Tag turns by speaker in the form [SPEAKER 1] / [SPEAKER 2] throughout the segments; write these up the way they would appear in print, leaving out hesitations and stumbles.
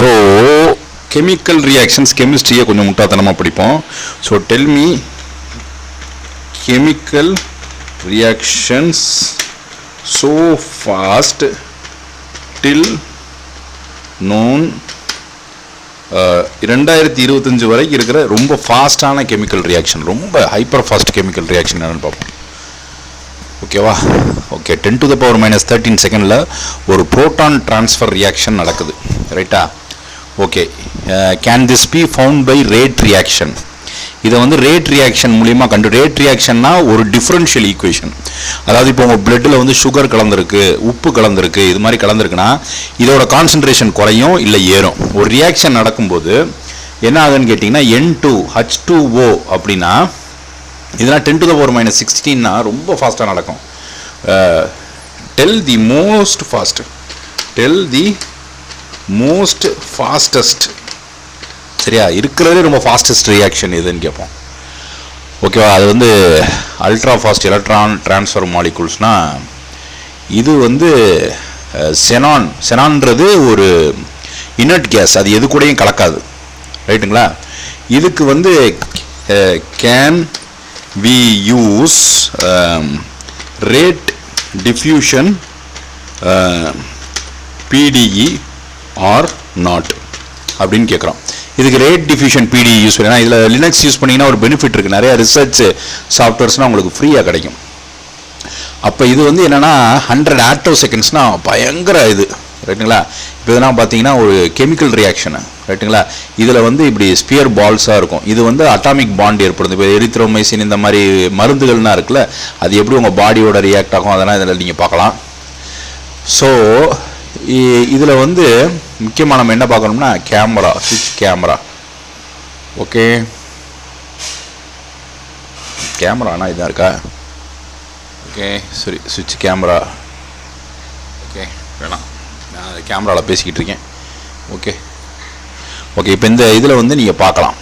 [SPEAKER 1] So chemical reactions கெமிஸ்ட்ரியை கொஞ்சம் முட்டாள்தனமாக படிப்போம். So tell me chemical reactions so fast till known 2025 வரைக்கும் இருக்கிற ரொம்ப ஃபாஸ்டான கெமிக்கல் ரியாக்ஷன், ரொம்ப ஹைப்பர் ஃபாஸ்ட் கெமிக்கல் ரியாக்ஷன் என்னன்னு பார்ப்போம். ஓகேவா? ஓகே, 10⁻⁻13 செகண்டில் ஒரு புரோட்டான் டிரான்ஸ்ஃபர் ரியாக்ஷன் நடக்குது, ரைட்டா? Okay, can this be found by rate reaction? இதை வந்து ரேட் ரியாக்ஷன் மூலியமாக ரேட் ரியாக்ஷன்னா ஒரு டிஃப்ரென்ஷியல் ஈக்குவேஷன். அதாவது இப்போ உங்கள் பிளட்டில் வந்து சுகர் கலந்துருக்கு, உப்பு கலந்துருக்கு, இது மாதிரி கலந்துருக்குன்னா இதோட கான்சன்ட்ரேஷன் குறையும் இல்லை ஏறும். ஒரு ரியாக்ஷன் நடக்கும்போது என்ன ஆகுதுன்னு கேட்டிங்கன்னா N2H2O அப்படின்னா இதெல்லாம் 10⁻⁻16னா ரொம்ப ஃபாஸ்ட்டாக நடக்கும். டெல் தி மோஸ்ட் ஃபாஸ்டஸ்ட், சரியா, இருக்கிறதே ரொம்ப ஃபாஸ்டஸ்ட் ரியாக்ஷன் எதுன்னு கேட்போம். ஓகேவா? அது வந்து அல்ட்ரா ஃபாஸ்ட் எலக்ட்ரான் டிரான்ஸ்ஃபர் மாலிகூல்ஸ்னால் இது வந்து செனான்றது ஒரு இனர்ட் கேஸ், அது எது கூடயும் கலக்காது, ரைட்டுங்களா? இதுக்கு வந்து can we use rate diffusion PDE or not அப்படின்னு கேட்குறோம். இதுக்கு ரேட் டிஃப்யூஷன் PDE யூஸ் பண்ணி, இதில் லினக்ஸ் யூஸ் பண்ணிங்கன்னா ஒரு பெனிஃபிட் இருக்குது, நிறைய ரிசர்ச் சாஃப்ட்வேர்ஸ்னால் உங்களுக்கு ஃப்ரீயாக கிடைக்கும். அப்போ இது வந்து என்னென்னா 100 ஆட்டோசெகண்ட்ஸ்னால் பயங்கர இது, ரைட்டுங்களா? இப்போ இதெல்லாம் பார்த்தீங்கன்னா ஒரு கெமிக்கல் ரியாக்ஷனு, ரைட்டுங்களா? இதில் வந்து இப்படி ஸ்பியர் பால்ஸாக இருக்கும். இது வந்து அட்டாமிக் பாண்ட் ஏற்படுது. இப்போ எரித்ரோமைசின் இந்த மாதிரி மருந்துகள்லாம் இருக்குல்ல, அது எப்படி உங்கள் பாடியோட ரியாக்ட் ஆகும் அதெல்லாம் இதில் நீங்கள் பார்க்கலாம். ஸோ இதில் வந்து முக்கியமாக நம்ம என்ன பார்க்கணும்னா கேமரா, சுவிட்ச் கேமரா. ஓகே, கேமரானா இதாக இருக்கா? ஓகே, சரி, சுவிட்ச் கேமரா. ஓகே, வேணாம், நான் கேமராவில் பேசிக்கிட்டு இருக்கேன். ஓகே ஓகே இப்போ இந்த இதில் வந்து நீங்கள் பார்க்கலாம்,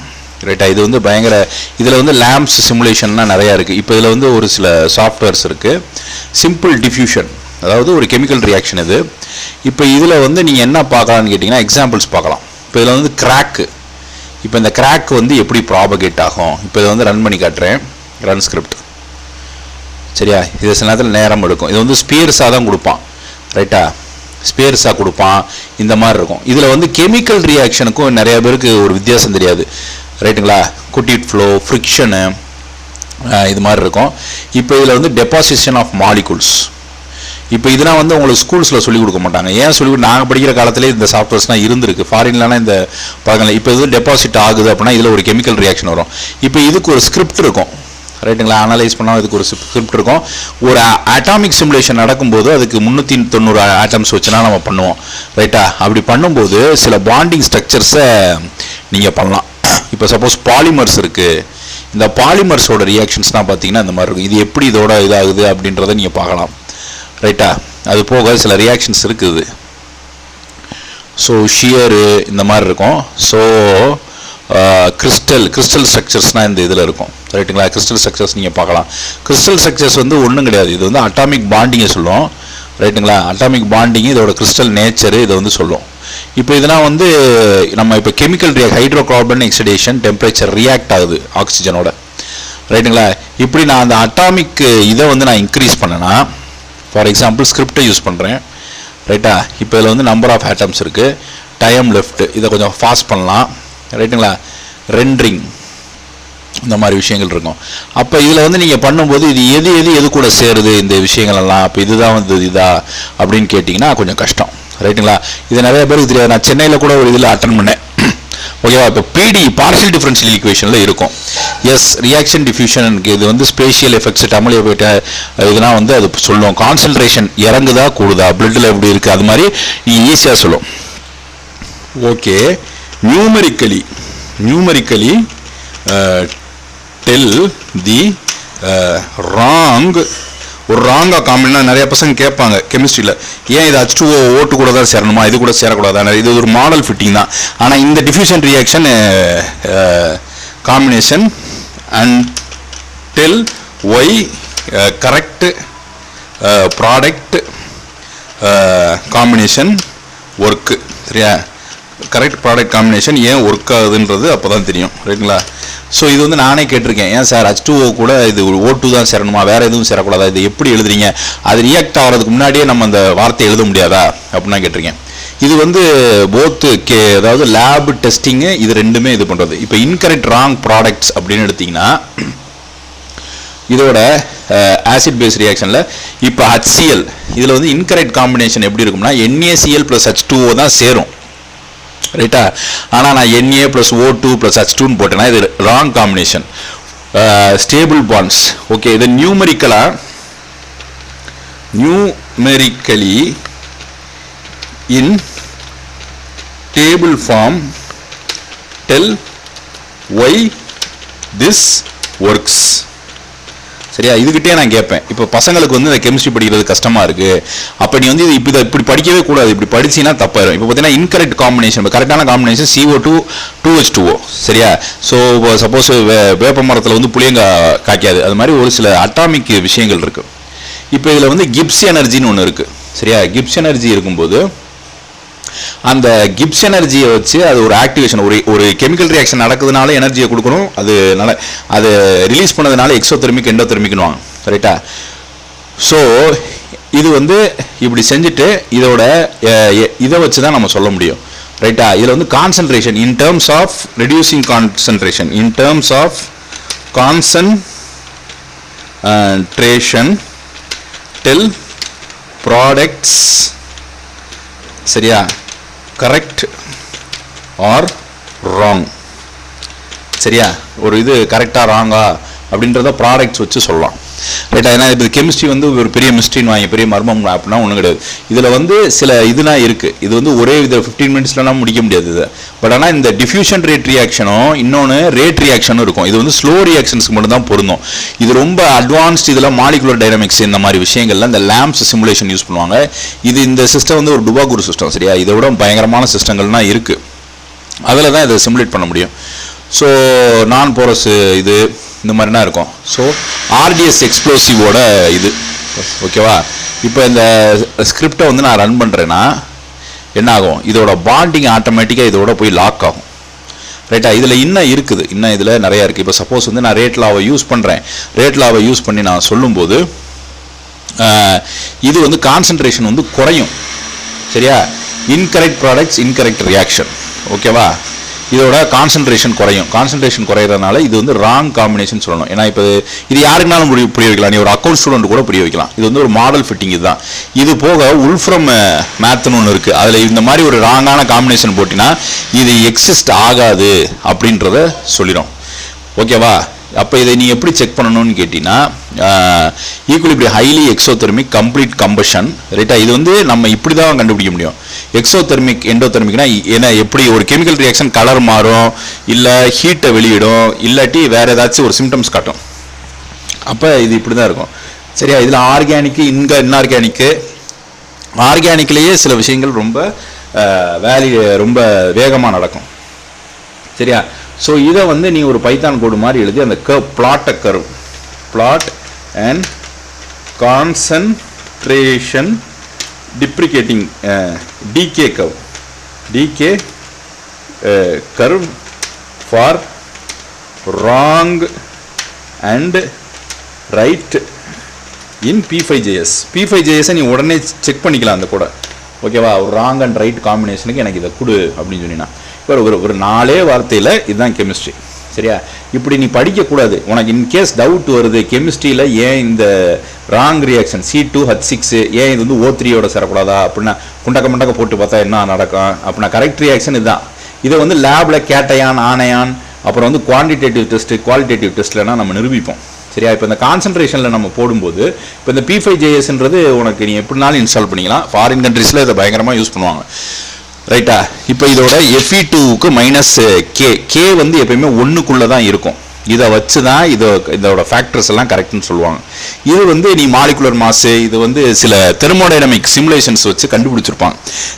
[SPEAKER 1] ரைட்டா? இது வந்து பயங்கர, இதில் வந்து லேம்ப்ஸ் சிமுலேஷன்லாம் நிறையா இருக்குது. இப்போ இதில் வந்து ஒரு சில சாஃப்ட்வேர்ஸ் இருக்குது. சிம்பிள் டிஃப்யூஷன், அதாவது ஒரு கெமிக்கல் ரியாக்ஷன் இது. இப்போ இதில் வந்து நீங்கள் என்ன பார்க்கலான்னு கேட்டிங்கன்னா எக்ஸாம்பிள்ஸ் பார்க்கலாம். இப்போ இதில் வந்து கிராக்கு, இப்போ இந்த கிராக் வந்து எப்படி ப்ராபகேட் ஆகும், இப்போ இதை வந்து ரன் பண்ணி காட்டுறேன், ரன் ஸ்கிரிப்ட், சரியா? இது சில நேரத்தில் நேரம் எடுக்கும். இது வந்து ஸ்பியர்ஸாக தான் கொடுப்பான், ரைட்டா? ஸ்பியர்ஸாக கொடுப்பான், இந்த மாதிரி இருக்கும். இதில் வந்து கெமிக்கல் ரியாக்ஷனுக்கும் நிறைய பேருக்கு ஒரு வித்தியாசம் தெரியாது, ரைட்டுங்களா? குட்டிட் ஃப்ளோ, ஃப்ரிக்ஷனு, இது மாதிரி இருக்கும். இப்போ இதில் வந்து டெபாசிஷன் ஆஃப் மாலிகூல்ஸ். இப்போ இதெல்லாம் வந்து உங்களுக்கு ஸ்கூல்ஸில் சொல்லிக் கொடுக்க மாட்டாங்க. ஏன் நாங்கள் படிக்கிற காலத்திலே இந்த சாஃப்ட்வேர்ஸ்லாம் இருந்திருக்கு, ஃபாரின்லனா இந்த பழக்கம். இப்போ இது டெபாசிட் ஆகுது அப்படின்னா இதில் ஒரு கெமிக்கல் ரியாக்ஷன் வரும். இப்போ இதுக்கு ஒரு ஸ்கிரிப்ட் இருக்கும், ரைட்டுங்களா? அனலைஸ் பண்ணால் இதுக்கு ஒரு ஸ்கிரிப்ட் இருக்கும். ஒரு அட்டாமிக் சிமுலேஷன் நடக்கும்போது அதுக்கு 390 ஆட்டம்ஸ் வச்சுனா நம்ம பண்ணுவோம், ரைட்டா? அப்படி பண்ணும்போது சில பாண்டிங் ஸ்ட்ரக்சர்ஸை நீங்கள் பண்ணலாம். இப்போ சப்போஸ் பாலிமர்ஸ் இருக்குது, இந்த பாலிமர்ஸோட ரியாக்ஷன்ஸ்லாம் பார்த்தீங்கன்னா இந்த மாதிரி இருக்கும். இது எப்படி இதோட இதாகுது அப்படின்றத நீங்கள் பார்க்கலாம், ரைட்டா? அது போக சில ரியாக்ஷன்ஸ் இருக்குது. ஸோ ஷியரு இந்த மாதிரி இருக்கும். ஸோ கிறிஸ்டல் ஸ்ட்ரக்சர்ஸ்னால் இந்த இதில் இருக்கும், ரைட்டுங்களா? கிறிஸ்டல் ஸ்ட்ரக்சர்ஸ் நீங்கள் பார்க்கலாம். கிறிஸ்டல் ஸ்ட்ரக்சர்ஸ் வந்து ஒன்றும் கிடையாது, இது வந்து அட்டாமிக் பாண்டிங்கை சொல்லும், ரைட்டுங்களா? அட்டாமிக் பாண்டிங்கு இதோட கிறிஸ்டல் நேச்சரு இதை வந்து சொல்லும். இப்போ இதெல்லாம் வந்து நம்ம இப்போ chemical hydro carbon excitation temperature react ஆகுது ஆக்சிஜனோட, ரைட்டுங்களா? இப்படி நான் அந்த அட்டாமிக் இதை வந்து நான் இன்க்ரீஸ் பண்ணேன்னா, ஃபார் எக்ஸாம்பிள் ஸ்கிரிப்டை யூஸ் பண்ணுறேன், ரைட்டா? இப்போ இதில் வந்து நம்பர் ஆஃப் ஆட்டம்ஸ் இருக்குது, டைம் லெஃப்ட், இதை கொஞ்சம் ஃபாஸ்ட் பண்ணலாம், ரைட்டுங்களா? ரெண்டரிங், இந்த மாதிரி விஷயங்கள் இருக்கும். அப்போ இதில் வந்து நீங்கள் பண்ணும்போது இது எது கூட சேருது இந்த விஷயங்கள்லாம், அப்போ இதுதான் வந்து இதா அப்படின்னு கேட்டிங்கன்னா கொஞ்சம் கஷ்டம், ரைட்டுங்களா? இது நிறைய பேருக்கு தெரியாது. நான் சென்னையில் கூட ஒரு இதில் அட்டன் பண்ணேன், ஓகேவா? இப்போ PD பார்ஷியல் டிஃபரன்ஷியல் ஈக்குவேஷனில் இருக்கும். எஸ், ரியாக்ஷன் டிஃப்யூஷனுக்கு இது வந்து ஸ்பேஷியல் எஃபெக்ட்ஸ், தமிழ் இதெல்லாம் வந்து அது சொல்லும். கான்சன்ட்ரேஷன் இறங்குதா கூடுதா, பிளட்டில் எப்படி இருக்குது, அது மாதிரி நீங்கள் ஈஸியாக சொல்லும். ஓகே, நியூமரிக்கலி டெல் தி ஒரு ராங்காக காம்பினா நிறைய பசங்க கேட்பாங்க கெமிஸ்ட்ரியில், ஏன் இது H2O ஓட்டு கூட தான் சேரணுமா, இது கூட சேரக்கூடாதா? இது ஒரு மாடல் ஃபிட்டிங் தான். ஆனால் இந்த diffusion reaction combination and tell why correct product combination work, சரியா? கரெக்ட் ப்ராடக்ட் காம்பினேஷன் ஏன் ஒர்க் ஆகுதுன்றது அப்போ தான் தெரியும், ரைட்டுங்களா? ஸோ இது வந்து நானே கேட்டிருக்கேன், ஏன் சார் H2O கூட இது O2 தான் சேரணுமா, வேறு எதுவும் சேரக்கூடாதா, இது எப்படி எழுதுறீங்க, அது ரியாக்ட் ஆகிறதுக்கு முன்னாடியே நம்ம அந்த வார்த்தை எழுத முடியாதா அப்படின்னா கேட்டிருக்கேன். இது வந்து போத்து அதாவது லேப் டெஸ்டிங்கு இது ரெண்டுமே இது பண்ணுறது. இப்போ இன்கரெக்ட் ராங் ப்ராடக்ட்ஸ் அப்படின்னு எடுத்திங்கன்னா இதோட ஆசிட் பேஸ் ரியாக்ஷனில் இப்போ HCl இதில் வந்து இன்கரெக்ட் காம்பினேஷன் எப்படி இருக்கும்னா NaCl + H2O தான் சேரும், ரைட்டா? ஆனால் நான் Na + O2 + H2ன்னு போட்டேன்னா இது wrong combination. Stable bonds, okay. இது numerically in table form tell why this works. சரியா? இதுகிட்டே நான் கேட்பேன், இப்போ பசங்களுக்கு வந்து இந்த கெமிஸ்ட்ரி படிக்கிறது கஷ்டமாக இருக்குது, அப்போ நீ வந்து இப்படி படிக்கவே கூடாது, இப்படி படிச்சின்னா தப்பாயிரும். இப்போ பார்த்தீங்கன்னா இன்கரெக்ட் காம்பினேஷன், இப்போ கரெக்டான காம்பினேஷன் CO2 2H2O, சரியா? ஸோ சப்போஸ் வேப்ப மரத்தில் வந்து புளியங்காய் காய்க்காது, அது மாதிரி ஒரு சில அட்டாமிக் விஷயங்கள் இருக்குது. இப்போ இதில் வந்து கிப்ஸ் எனர்ஜின்னு ஒன்று இருக்குது, சரியா? கிப்ஸ் எனர்ஜி இருக்கும்போது அந்த கிப்ஸ் எனர்ஜியை வச்சு அது ஒரு ஆக்டிவேஷன், ஒரு கெமிக்கல் ரியாக்ஷன் நடக்குதுனால எனர்ஜியை கொடுக்கணும், அது ரிலீஸ் பண்ணதுனால எக்ஸோதெர்மிக் எண்டோதெர்மிக்னுவாங்க, ரைட்டா? ஸோ இது வந்து இப்படி செஞ்சுட்டு இதை வச்சு தான் நம்ம சொல்ல முடியும், ரைட்டா? இதில் வந்து concentration in terms of reducing concentration, in terms of concentration tell products, சரியா? கரெக்ட் ஆர் ராங், சரியா? ஒரு இது கரெக்டாக ராங்கா அப்படின்றத ப்ராடக்ட்ஸ் வச்சு சொல்லலாம், ரைட்டா? ஏன்னா இது கெமிஸ்ட்ரி வந்து ஒரு பெரிய மிஸ்ட்ரின்னு வாங்கி பெரிய மர்மம் அப்படின்னா ஒன்றும் கிடையாது. இதில் வந்து சில இதுலாம் இருக்குது, இது வந்து ஒரே இதில் 15 மினிட்ஸ்லாம் முடிக்க முடியாது இது. பட் ஆனால் இந்த டிஃப்யூஷன் ரேட் ரியாக்ஷனும் இன்னொன்று ரேட் ரியாக்ஷனும் இருக்கும். இது வந்து ஸ்லோ ரியாக்ஷன்ஸ்க்கு மட்டும் தான் பொருந்தும். இது ரொம்ப அட்வான்ஸ்ட் இதில் மாலிகுலர் டைனமிக்ஸ் இந்த மாதிரி விஷயங்கள்ல இந்த லேம்ப்ஸ் சிமுலேஷன் யூஸ் பண்ணுவாங்க. இந்த சிஸ்டம் வந்து ஒரு டுபாகுரு சிஸ்டம், சரியா? இதை விட பயங்கரமான சிஸ்டங்கள்லாம் இருக்குது, அதில் தான் இதை சிமுலேட் பண்ண முடியும். ஸோ நான் போரஸ் இது இந்த மாதிரினா இருக்கும். ஸோ RDS எக்ஸ்ப்ளோசிவோட இது, ஓகேவா? இப்போ இந்த ஸ்கிரிப்டை வந்து நான் ரன் பண்ணுறேன்னா என்ன ஆகும், இதோட பாண்டிங் ஆட்டோமேட்டிக்காக இதோட போய் லாக் ஆகும், ரைட்டா? இதில் இன்னும் இருக்குது, இன்னும் இதில் நிறையா இருக்குது. இப்போ சப்போஸ் வந்து நான் ரேட் லாவை யூஸ் பண்ணுறேன், ரேட் லாவை யூஸ் பண்ணி நான் சொல்லும்போது இது வந்து கான்சன்ட்ரேஷன் வந்து குறையும், சரியா? இன்கரெக்ட் ப்ராடக்ட்ஸ் இன்கரெக்ட் ரியாக்ஷன், ஓகேவா? இதோட கான்சன்ட்ரேஷன் குறையும். கான்சன்ட்ரேஷன் குறையிறதுனால இது வந்து ராங் காம்பினேஷன் சொல்லணும். ஏன்னா இப்போ இது யாருக்குனாலும் புரிய வைக்கலாம், நீ ஒரு அக்கௌண்ட் ஸ்டூடெண்ட் கூட புரிய வைக்கலாம். இது வந்து ஒரு மாடல் ஃபிட்டிங் இதுதான். இது போக உல்ஃப்ரம் மேத்னு ஒன்று இருக்குது, அதில் இந்த மாதிரி ஒரு ராங்கான காம்பினேஷன் போட்டினா இது எக்ஸிஸ்ட் ஆகாது அப்படின்றத சொல்லிடும், ஓகேவா? அப்போ இதை நீ எப்படி செக் பண்ணணும்னு கேட்டிங்கன்னா equilibrium highly exothermic complete combustion, ரைட்டா? இது வந்து நம்ம இப்படி தான் கண்டுபிடிக்க முடியும். எக்ஸோதெர்மிக் எண்டோதெர்மிக்னா ஏன்னா எப்படி ஒரு கெமிக்கல் ரியாக்ஷன் கலர் மாறும், இல்லை ஹீட்டை வெளியிடும், இல்லாட்டி வேறு ஏதாச்சும் ஒரு சிம்டம்ஸ் காட்டும். அப்போ இது இப்படி தான் இருக்கும், சரியா? இதில் ஆர்கானிக்கு இன்ஆர்கானிக்கு, ஆர்கானிக்லேயே சில விஷயங்கள் ரொம்ப ரொம்ப வேகமாக நடக்கும், சரியா? ஸோ இதை வந்து நீ ஒரு பைத்தான் கோடு மாதிரி எழுதி அந்த plot and concentration deprecating decay curve for wrong and right in P5JS. P5JS நீ உடனே செக் பண்ணிக்கலாம் அந்த கூட, ஓகேவா? ஒரு ராங் அண்ட் ரைட் காம்பினேஷனுக்கு எனக்கு இதை கொடு அப்படின்னு சொன்னீங்கன்னா ஒரு 4 வார்த்தையில் இதுதான் கெமிஸ்ட்ரி, சரியா? இப்படி நீ படிக்கக்கூடாது. உனக்கு இன்கேஸ் டவுட் வருது கெமிஸ்ட்ரியில் ஏன் இந்த ராங் ரியாக்ஷன் C2H6 ஏன் இது வந்து O3யோட சேரக்கூடாதா அப்படின்னா குண்டக்க போட்டு பார்த்தா என்ன நடக்கும் அப்படின்னா கரெக்ட் ரியாக்ஷன் இதுதான். இதை வந்து லேபில் கேட்டையான் ஆனையான் அப்புறம் வந்து குவான்டிடேட்டிவ் டெஸ்ட்டு குவாலிட்டேட்டிவ் டெஸ்ட்லனா நம்ம நிரூபிப்போம், சரியா? இப்போ இந்த கான்சன்ட்ரேஷனில் நம்ம போடும்போது இப்போ இந்த P5JSன்றது உனக்கு நீ எப்படினாலும் இன்ஸ்டால் பண்ணிக்கலாம். ஃபாரின் கண்ட்ரீஸில் இதை பயங்கரமாக யூஸ் பண்ணுவாங்க, ரைட்டா? இப்போ இதோட Fe2க்கு -K வந்து எப்பயுமே 1க்குள்ளே தான் இருக்கும். இதை வச்சு தான் இதோட ஃபேக்டர்ஸ் எல்லாம் கரெக்ட்னு சொல்லுவாங்க. இது வந்து நீ மாலிகுலர் மாசு இது வந்து சில தெர்மோடைனமிக் சிமுலேஷன்ஸ் வச்சு கண்டுபிடிச்சிருப்பாங்க.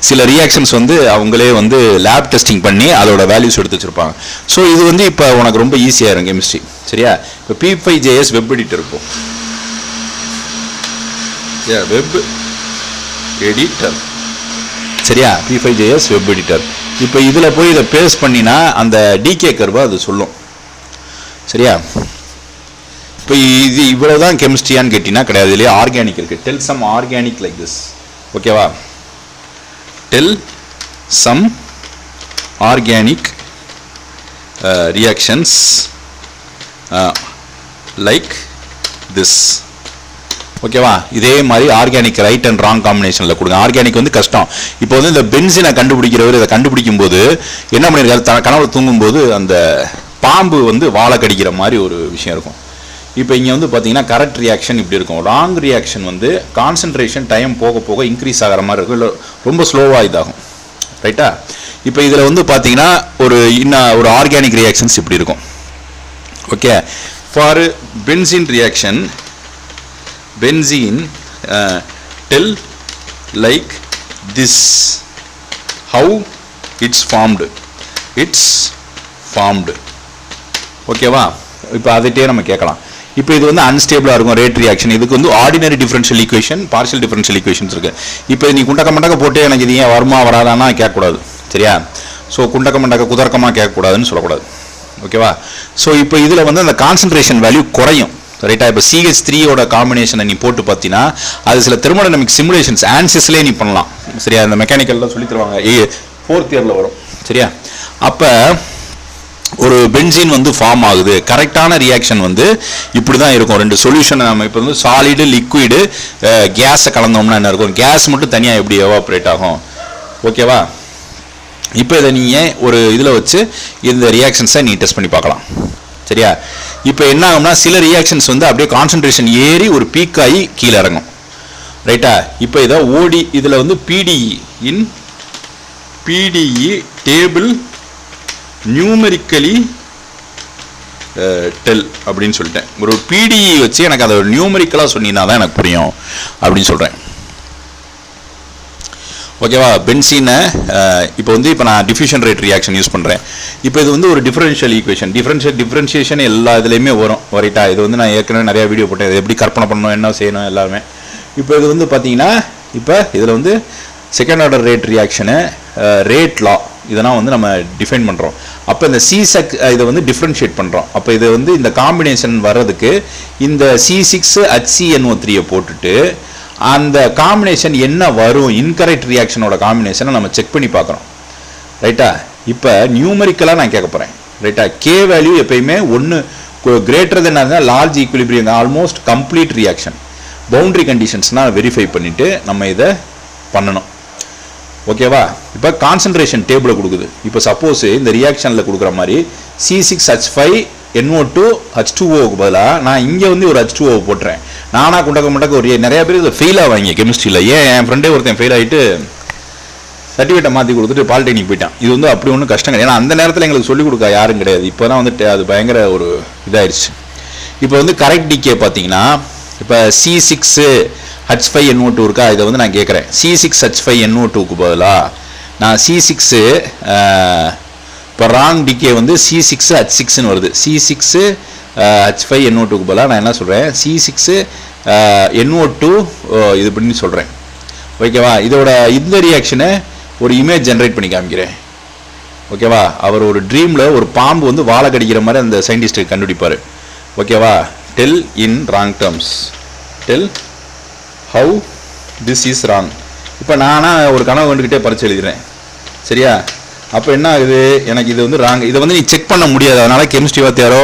[SPEAKER 1] சில ரியாக்ஷன்ஸ் வந்து அவங்களே வந்து லேப் டெஸ்டிங் பண்ணி அதோட வேல்யூஸ் எடுத்து வச்சிருப்பாங்க. ஸோ இது வந்து இப்போ உனக்கு ரொம்ப ஈஸியாக இருக்கும் கெமிஸ்ட்ரி, சரியா? இப்போ P5JS வெப் எடிட்டர் இருக்கும், வெப் எடிட்டர், சரியா? P5JS web editor. இப்போ இதில் போய் இதை பேஸ் பண்ணினா அந்த டிகே கர்வை அது சொல்லும். சரியா? இப்போ இது இவ்வளோதான் கெமிஸ்ட்ரியான்னு கேட்டிங்கன்னா கிடையாது. இல்லையா? ஆர்கானிக் இருக்குது. Tell some organic like this. ஓகேவா? Tell some organic reactions like this. ஓகேவா? இதே மாதிரி ஆர்கானிக் ரைட் அண்ட் ராங் காம்பினேஷனில் கொடுங்க. ஆர்கானிக் வந்து கஷ்டம். இப்போ வந்து இந்த பென்சினை கண்டுபிடிக்கிறவர் இதை கண்டுபிடிக்கும் போது என்ன பண்ணியிருக்காரு, கனவுல தூங்கும்போது அந்த பாம்பு வந்து வாழை கடிக்கிற மாதிரி ஒரு விஷயம் இருக்கும். இப்போ இங்கே வந்து பார்த்தீங்கன்னா கரெக்ட் ரியாக்ஷன் இப்படி இருக்கும். ராங் ரியாக்ஷன் வந்து கான்சன்ட்ரேஷன் டைம் போக போக இன்க்ரீஸ் ஆகிற மாதிரி இருக்கும், இல்லை ரொம்ப ஸ்லோவாக இதாகும். ரைட்டா? இப்போ இதில் வந்து பார்த்தீங்கன்னா ஒரு ஆர்கானிக் ரியாக்ஷன்ஸ் இப்படி இருக்கும். Okay, for benzene reaction, benzene tell like this how it's formed. ஓகேவா? இப்போ அதைட்டே நம்ம கேட்கலாம். இப்போ இது வந்து அன்ஸ்டேபிளாக இருக்கும் ரேட் ரியாக்ஷன். இதுக்கு வந்து ordinary differential equation, partial differential equations இருக்குது. இப்போ நீ குண்டக்க மண்டக்க போட்டு எனக்கு இது ஏன் வருமா வராதான்னா கேட்கக்கூடாது. சரியா? ஸோ குண்டக்க மண்டக்க குதர்க்கமாக கேட்கக்கூடாதுன்னு சொல்லக்கூடாது. ஓகேவா? ஸோ இப்போ இதில் வந்து அந்த கான்சன்ட்ரேஷன் வேல்யூ குறையும். ரைட்டா? இப்போ CH3யோட காம்பினேஷனை நீ போட்டு பார்த்தீங்கன்னா அது சில தெர்மோடைனமிக் சிமுலேஷன்ஸ் ஆன்சிஸ்லேயே நீ பண்ணலாம். சரியா? இந்த மெக்கானிக்கல்லாம் சொல்லி தருவாங்க, 4th இயரில் வரும். சரியா? அப்போ ஒரு பென்சீன் வந்து ஃபார்ம் ஆகுது. கரெக்டான ரியாக்ஷன் வந்து இப்படி தான் இருக்கும். ரெண்டு சொல்யூஷன் நம்ம இப்போ வந்து சாலிடு லிக்விடு கேஸை கலந்தோம்னா என்ன இருக்கும், கேஸ் மட்டும் தனியாக எப்படி எவாப்ரேட் ஆகும். ஓகேவா? இப்போ இதை நீங்கள் ஒரு இதில் வச்சு இந்த ரியாக்ஷன்ஸை நீ டெஸ்ட் பண்ணி பார்க்கலாம். சரியா? இப்போ என்ன ஆகும்னா சில ரியாக்ஷன்ஸ் வந்து அப்படியே கான்சன்ட்ரேஷன் ஏறி ஒரு பீக் ஆகி கீழே இறங்கும். ரைட்டா? இப்போ இதை ஓடி இதில் வந்து பிடிஇ டேபிள் நியூமெரிக்கலி டெல் அப்படின்னு சொல்லிட்டேன். ஒரு பிடிஇ வச்சு எனக்கு அதை நியூமெரிக்கலாக சொன்னீங்கன்னா தான் எனக்கு புரியும் அப்படின்னு சொல்கிறேன். ஓகேவா? பென்சீனை இப்போ வந்து நான் டிஃப்யூஷன் ரேட் ரியாக்ஷன் யூஸ் பண்ணுறேன். இப்போ இது வந்து ஒரு டிஃபரன்ஷியல் ஈக்குவேஷன். டிஃபரன்ஷியேஷன் எல்லா இதுலேயுமே வரும். ரைட்டா? இது வந்து நான் ஏற்கனவே நிறையா வீடியோ போட்டேன், இது எப்படி கற்பனை பண்ணணும், என்ன செய்யணும் எல்லாமே. இப்போ இது வந்து பார்த்தீங்கன்னா இப்போ இதில் வந்து second order rate reaction, rate லா இதெல்லாம் வந்து நம்ம டிஃபைன் பண்ணுறோம். அப்போ இந்த இதை வந்து டிஃப்ரென்ஷியேட் பண்ணுறோம். அப்போ இது வந்து இந்த காம்பினேஷன் வர்றதுக்கு இந்த C6HCNO3 போட்டுட்டு அந்த காம்பினேஷன் என்ன வரும், இன்கரெக்ட் ரியாக்ஷனோட காம்பினேஷனை நம்ம செக் பண்ணி பார்க்குறோம். ரைட்டா? இப்போ நியூமெரிக்கலாக நான் கேட்க போகிறேன். ரைட்டா? கே வேல்யூ எப்பயுமே 1 கிரேட்டர் தென் இருந்தால் large equilibrium, almost complete reaction. Boundary கண்டிஷன்ஸ்னால் வெரிஃபை பண்ணிவிட்டு நம்ம இதை பண்ணணும். ஓகேவா? இப்போ கான்சன்ட்ரேஷன் டேபிளை கொடுக்குது. இப்போ சப்போஸ் இந்த ரியாக்ஷனில் கொடுக்குற மாதிரி C6H5NO2H2Oக்கு பதிலாக நான் இங்கே வந்து ஒரு H2O போட்டுறேன். நானாக குண்டக்க மண்டக்க ஒரு நிறைய பேர் இதை ஃபெயில் ஆவாங்க கெமிஸ்ட்ரியில். ஏன் என் ஃப்ரெண்டே ஒருத்தன் ஃபெயில் ஆகிட்டு சர்டிஃபிகேட்டை மாற்றி கொடுத்துட்டு பாலிடெக்னிக் போயிட்டான். இது வந்து அப்படி ஒன்றும் கஷ்டம் கிடையாது. ஏன்னா அந்த நேரத்தில் எங்களுக்கு சொல்லிக் கொடுக்க யாரும் கிடையாது. இப்போ தான் வந்துட்டு அது பயங்கர ஒரு இதாகிடுச்சு. இப்போ வந்து கரெக்ட் டிகே பார்த்தீங்கன்னா இப்போ C6H5NO2 இருக்கா, இதை வந்து நான் கேட்குறேன். C6H5NO2க்கு பதிலாக நான் C6 இப்போ ராங் டிகே வந்து C6H6ன்னு வருது. C6H5NO2க்கு பதிலாக நான் என்ன சொல்கிறேன், C6NO2 இது பண்ணி சொல்கிறேன். ஓகேவா? இதோட இந்த ரியாக்ஷனை ஒரு இமேஜ் ஜென்ரேட் பண்ணி காமிக்கிறேன். ஓகேவா? அவர் ஒரு ட்ரீமில் ஒரு பாம்பு வந்து வாழை கடிக்கிற மாதிரி அந்த சயின்டிஸ்ட்டு கண்டுபிடிப்பார். ஓகேவா? Tell in wrong terms, tell how this is wrong. இப்போ நானாக ஒரு கனவு கண்டுக்கிட்டே பரிச்சு எழுதுகிறேன். சரியா? அப்போ என்ன ஆகுது, எனக்கு இது வந்து ராங். இதை வந்து நீ செக் பண்ண முடியாது. அதனால் கெமிஸ்ட்ரி வாத்தியாரோ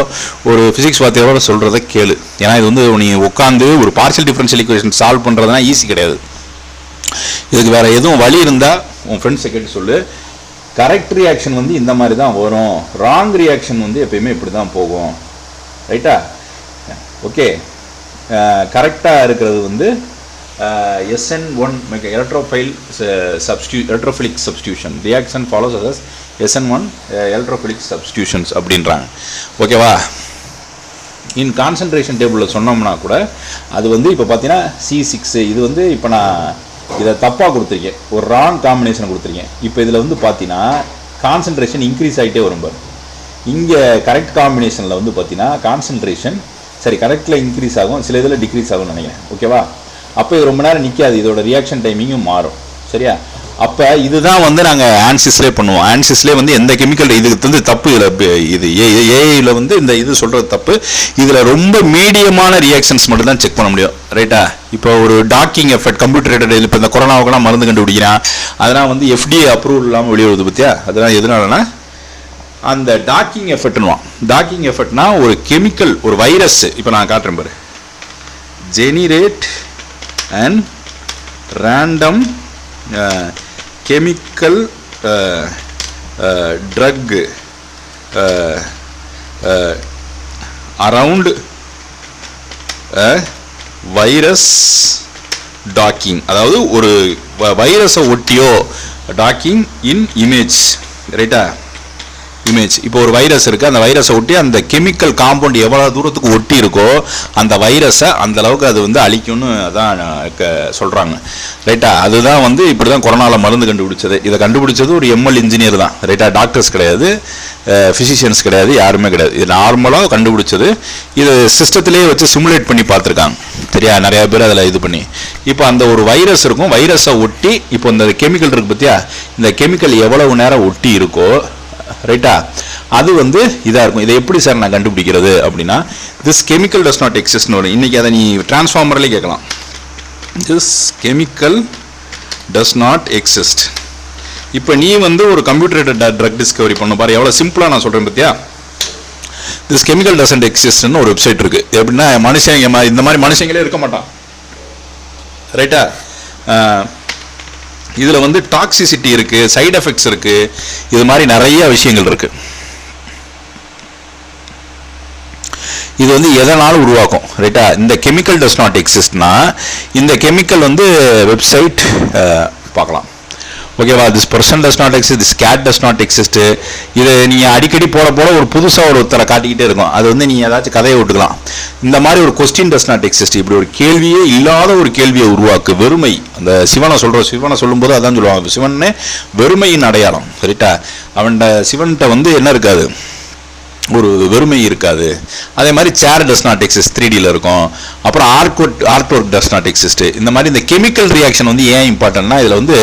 [SPEAKER 1] ஒரு ஃபிசிக்ஸ் வாத்தியாரோ சொல்கிறத கேளு. ஏன்னா இது வந்து நீ உட்காந்து ஒரு பார்ஷியல் டிஃபரன்ஷியல் ஈக்குவேஷன் சால்வ் பண்ணுறதுனா ஈஸி கிடையாது. இதுக்கு வேறு எதுவும் வழி இருந்தால் உன் ஃப்ரெண்ட்ஸை கேட்டு சொல்லு. கரெக்ட் ரியாக்ஷன் வந்து இந்த மாதிரி தான் வரும், ராங் ரியாக்ஷன் வந்து எப்பயுமே இப்படி தான் போகும். ரைட்டா? ஓகே. கரெக்டாக இருக்கிறது வந்து SN1 electrophilic substitution. Reaction follows as SN1 electrophilic substitutions அப்படின்றாங்க. ஓகேவா? இன் கான்சன்ட்ரேஷன் டேபிளில் சொன்னோம்னா கூட அது வந்து இப்போ பார்த்தீங்கன்னா C6 இது வந்து இப்போ நான் இதை தப்பாக கொடுத்துருக்கேன், ஒரு ராங் காம்பினேஷன் கொடுத்துருக்கேன். இப்போ இதில் வந்து பார்த்தீங்கன்னா கான்சன்ட்ரேஷன் இன்க்ரீஸ் ஆகிட்டே வரும் பாரு. இங்கே கரெக்ட் காம்பினேஷனில் வந்து பார்த்தீங்கன்னா கான்சன்ட்ரேஷன் சரி கரெக்டில் இன்க்ரீஸ் ஆகும், சில இதில் டிக்ரீஸ் ஆகும்னு நினைக்கிறேன். ஓகேவா? அப்போ இது ரொம்ப நேரம் நிற்காது, இதோட ரியாக்ஷன் டைமிங்கும் மாறும். சரியா? அப்போ இதுதான் வந்து நாங்கள் ஆன்சிஸ்லேயே பண்ணுவோம். ஆன்சிஸ்லேயே வந்து எந்த கெமிக்கல் இதுக்கு வந்து தப்பு, இதில் இது ஏஐயில் வந்து இந்த இது சொல்கிறது தப்பு. இதில் ரொம்ப மீடியமான ரியாக்ஷன்ஸ் மட்டும் தான் செக் பண்ண முடியும். ரைட்டா? இப்போ ஒரு டாக்கிங் எஃபெக்ட் கம்ப்யூட்டர் இப்போ இந்த கொரோனாவுக்குலாம் மருந்து கண்டுபிடிக்கிறான், அதெல்லாம் வந்து FDA அப்ரூவல் இல்லாமல் வெளியே வருது பற்றியா? அதெல்லாம் எதனாலனா அந்த டாக்கிங் எஃபெக்ட்னுவான். டாக்கிங் எஃபெக்ட்னா ஒரு கெமிக்கல், ஒரு வைரஸ், இப்போ நான் காட்டுறேன் பாரு, generate and random chemical drug around virus docking. அதாவது ஒரு வைரஸை ஒட்டியோ டாக்கிங் இன் இமேஜ். ரைட்டா? இமேஜ். இப்போ ஒரு வைரஸ் இருக்குது, அந்த வைரஸை ஒட்டி அந்த கெமிக்கல் காம்பவுண்ட் எவ்வளோ தூரத்துக்கு ஒட்டி இருக்கோ அந்த வைரஸை அந்த அளவுக்கு அது வந்து அழிக்கும்னு அதான் சொல்கிறாங்க. ரைட்டா? அதுதான் வந்து இப்படி தான் கொரோனாவில் மருந்து கண்டுபிடிச்சது. இதை கண்டுபிடிச்சது ஒரு ML இன்ஜினியர் தான். ரைட்டா? டாக்டர்ஸ் கிடையாது, ஃபிசிஷியன்ஸ் கிடையாது, யாருமே கிடையாது. இது நார்மலாக கண்டுபிடிச்சது. இது சிஸ்டத்திலேயே வச்சு சிமுலேட் பண்ணி பார்த்துருக்காங்க. சரியா? நிறையா பேர் அதில் இது பண்ணி இப்போ அந்த ஒரு வைரஸ் இருக்கும், வைரஸை ஒட்டி இப்போ இந்த கெமிக்கல் இருக்குது பார்த்தியா, இந்த கெமிக்கல் எவ்வளவு நேரம் ஒட்டி இருக்கோ, ரைட்டா, அது வந்து இதாக இருக்கும். இதை எப்படி சார் நான் கண்டுபிடிக்கிறது அப்படின்னா, திஸ் கெமிக்கல் டஸ் நாட் எக்ஸிஸ்ட்னு வரும். இன்றைக்கி அதை நீ டிரான்ஸ்ஃபார்மர்லேயே கேட்கலாம். This chemical does not exist. இப்போ நீ வந்து ஒரு கம்ப்யூட்டர் ட்ரக் டிஸ்கவரி பண்ண பாரு, எவ்வளோ சிம்பிளாக நான் சொல்கிறேன் பார்த்தியா. திஸ் கெமிக்கல் டசன்ட் எக்ஸிஸ்ட்னு ஒரு வெப்சைட் இருக்குது. எப்படின்னா மனுஷங்க இந்த மாதிரி மனுஷங்களே இருக்க மாட்டான். ரைட்டா? இதில் வந்து டாக்ஸிசிட்டி இருக்குது, சைடு எஃபெக்ட்ஸ் இருக்குது, இது மாதிரி நிறைய விஷயங்கள் இருக்குது. இது வந்து எதனாலும் உருவாக்கும். ரைட்டா? இந்த கெமிக்கல் டஸ் நாட் எக்ஸிஸ்ட்னா இந்த கெமிக்கல் வந்து வெப்சைட் பார்க்கலாம். ஓகேவா? This person does not exist, this cat does not exist. இது நீங்கள் அடிக்கடி போட ஒரு புதுசாக ஒருத்தரை காட்டிக்கிட்டே இருக்கும். அது வந்து நீங்கள் ஏதாச்சும் கதையை விட்டுக்கலாம். இந்த மாதிரி ஒரு கொஸ்டின் டஸ் நாட் எக்ஸிஸ்ட், இப்படி ஒரு கேள்வியே இல்லாத ஒரு கேள்வியை உருவாக்கு. வெறுமை. அந்த சிவனை சொல்லும்போது அதான் சொல்லுவாங்க, சிவனே வெறுமையின் அடையாளம். ரைட்டா? சிவன்கிட்ட வந்து என்ன இருக்காது, ஒரு வெறுமை இருக்காது. அதே மாதிரி சேர் டஸ் நாட் எக்ஸிஸ்ட், 3Dயில் இருக்கும். அப்புறம் art work does not exist. இந்த மாதிரி இந்த கெமிக்கல் ரியாக்ஷன் வந்து ஏன் இம்பார்ட்டன்ட்னா, இதில் வந்து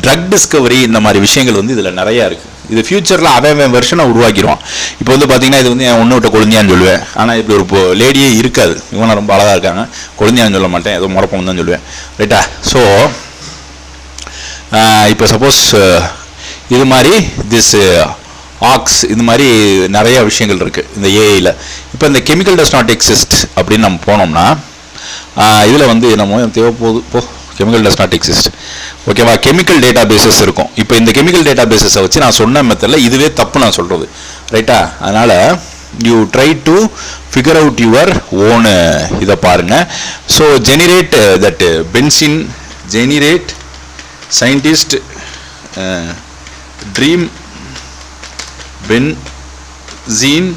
[SPEAKER 1] ட்ரக் டிஸ்கவரி இந்த மாதிரி விஷயங்கள் வந்து இதில் நிறையா இருக்குது. இது ஃபியூச்சரில் அவன் வெர்ஷனை உருவாக்கிடுவான். இப்போ வந்து பார்த்தீங்கன்னா இது வந்து என் ஒன்று விட்ட கொழுந்தியான்னு சொல்லுவேன். ஆனால் இப்படி ஒரு லேடியே இருக்காது, இவங்க ரொம்ப அழகாக இருக்காங்க, கொழுந்தியான்னு சொல்ல மாட்டேன், ஏதோ முறப்பம் தான் சொல்லுவேன். ரைட்டா? ஸோ இப்போ சப்போஸ் இது மாதிரி திஸ் ஆக்ஸ், இது மாதிரி நிறைய விஷயங்கள் இருக்குது இந்த ஏஐயில். இப்போ இந்த கெமிக்கல் டஸ் நாட் எக்ஸிஸ்ட் அப்படின்னு நம்ம போனோம்னா இதில் வந்து நம்ம தேவைப்போகுது கெமிக்கல் டஸ் நாட் எக்ஸிஸ்ட். ஓகேவா? கெமிக்கல் டேட்டா பேசஸ் இருக்கும். இப்போ இந்த கெமிக்கல் டேட்டா பேசஸை வச்சு நான் சொன்ன மெத்தடில் இதுவே தப்பு நான் சொல்கிறது. ரைட்டா? அதனால் you try to figure out your own இதை பாருங்கள். So generate that benzene, generate scientist dream benzene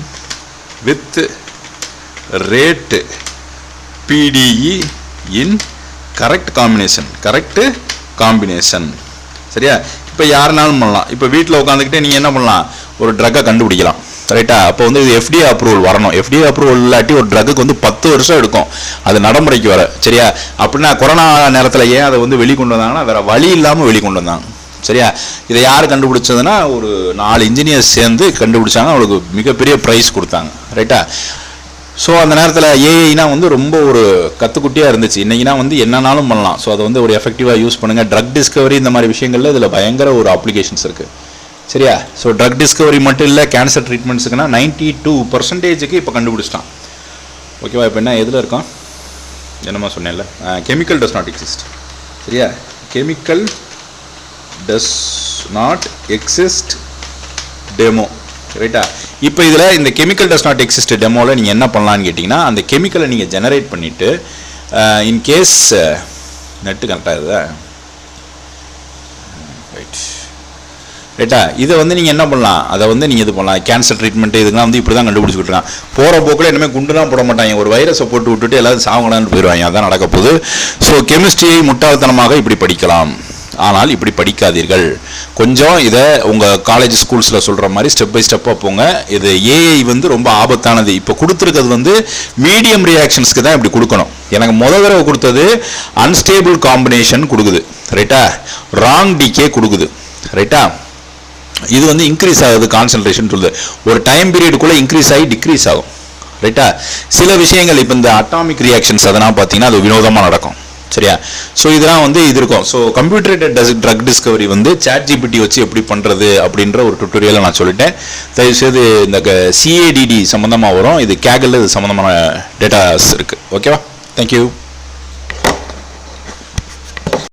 [SPEAKER 1] with rate PDE in correct combination. சரியா? இப்போ யாருனாலும் பண்ணலாம். இப்போ வீட்டில் உட்காந்துக்கிட்டே நீங்கள் என்ன பண்ணலாம், ஒரு ட்ரக்கை கண்டுபிடிக்கலாம். ரைட்டா? அப்போ வந்து இது FDA அப்ரூவல் வரணும். FDA அப்ரூவல் இல்லாட்டி ஒரு ட்ரக்குக்கு வந்து 10 வருஷம் எடுக்கும் அது நடைமுறைக்கு வர. சரியா? அப்படின்னா கொரோனா நேரத்தில் ஏன் அதை வந்து வெளிக்கொண்டு வந்தாங்கன்னா வேறு வழி இல்லாமல் வெளிக்கொண்டு வந்தாங்க. சரியா? இதை யார் கண்டுபிடிச்சதுன்னா ஒரு 4 இன்ஜினியர்ஸ் சேர்ந்து கண்டுபிடிச்சாங்க. அவங்களுக்கு மிகப்பெரிய ப்ரைஸ் கொடுத்தாங்க. ரைட்டா? ஸோ அந்த நேரத்தில் ஏஐனா வந்து ரொம்ப ஒரு கற்றுக்குட்டியாக இருந்துச்சு. இன்றைக்கினா வந்து என்னன்னாலும் பண்ணலாம். ஸோ அதை வந்து ஒரு எஃபெக்டிவாக யூஸ் பண்ணுங்கள். ட்ரக் டிஸ்கவரி இந்த மாதிரி விஷயங்களில் இதில் பயங்கர ஒரு அப்ளிகேஷன்ஸ் இருக்குது. சரியா? ஸோ ட்ரக் டிஸ்கவரி மட்டும் இல்லை, கேன்சர் ட்ரீட்மெண்ட்ஸுக்குன்னா 92% இப்போ கண்டுபிடிச்சிட்டான். ஓகேவா? இப்போ என்ன எதில் இருக்கான், என்னமா சொன்னேன்ல, கெமிக்கல் டஸ் நாட் எக்ஸிஸ்ட். சரியா? Chemical does not exist demo. ரைட்டா? இப்போ இதில் இந்த கெமிக்கல் டஸ் நாட் எக்ஸிஸ்ட் டெமோவில் நீங்கள் என்ன பண்ணலான்னு கேட்டிங்கன்னா, அந்த கெமிக்கலை நீங்கள் ஜெனரேட் பண்ணிவிட்டு இன்கேஸ் நெட்டு கரெக்டாக இருக்குதா, ரைட் ரைட்டா, இதை வந்து நீங்கள் என்ன பண்ணலாம், அதை வந்து நீங்கள் இது பண்ணலாம். கேன்சர் ட்ரீட்மெண்ட்டு இதுக்கெல்லாம் வந்து இப்படி தான் கண்டுபிடிச்சிக்கிட்டு இருக்கான். போகிற போக்கில் இனிமேல் குண்டுலாம் போட மாட்டாங்க, ஒரு வைரஸை போட்டு விட்டுட்டு எல்லாரும் சாவங்களான்னு போயிடுவாங்க. அதான் நடக்க போகுது. ஸோ கெமிஸ்ட்ரியை முட்டாள்தனமாக இப்படி படிக்கலாம். ஆனால் இப்படி படிக்காதீர்கள். கொஞ்சம் இதை உங்கள் காலேஜ் ஸ்கூல்ஸில் சொல்கிற மாதிரி ஸ்டெப் பை ஸ்டெப்பாக போங்க. இது ஏஐ வந்து ரொம்ப ஆபத்தானது. இப்போ கொடுத்துருக்கிறது வந்து மீடியம் ரியாக்ஷன்ஸ்க்கு தான் இப்படி கொடுக்கணும். எனக்கு முதல் தடவை கொடுத்தது அன்ஸ்டேபிள் காம்பினேஷன் கொடுக்குது, ரைட்டா, ராங் டிகே கொடுக்குது, ரைட்டா. இது வந்து இன்க்ரீஸ் ஆகுது கான்சன்ட்ரேஷன் சொல்லுது, ஒரு டைம் பீரியடுக்குள்ளே இன்க்ரீஸ் ஆகி டிக்ரீஸ் ஆகும், ரைட்டா. சில விஷயங்கள் இப்போ இந்த அட்டாமிக் ரியாக்ஷன்ஸ் அதெல்லாம் பார்த்தீங்கன்னா அது வினோதமாக நடக்கும், சரியா. ஸோ இதெல்லாம் வந்து இது இருக்கும். ஸோ கம்ப்யூட்டர் ட்ரக் டிஸ்கவரி வந்து ChatGPT வச்சு எப்படி பண்ணுறது அப்படின்ற ஒரு டுட்டோரியலை நான் சொல்லிட்டேன். தயவுசெய்து இந்த CADD சம்மந்தமாக வரும், இது கேகல் இது சம்மந்தமான டேட்டாஸ் இருக்குது, ஓகேவா. தேங்க்யூ.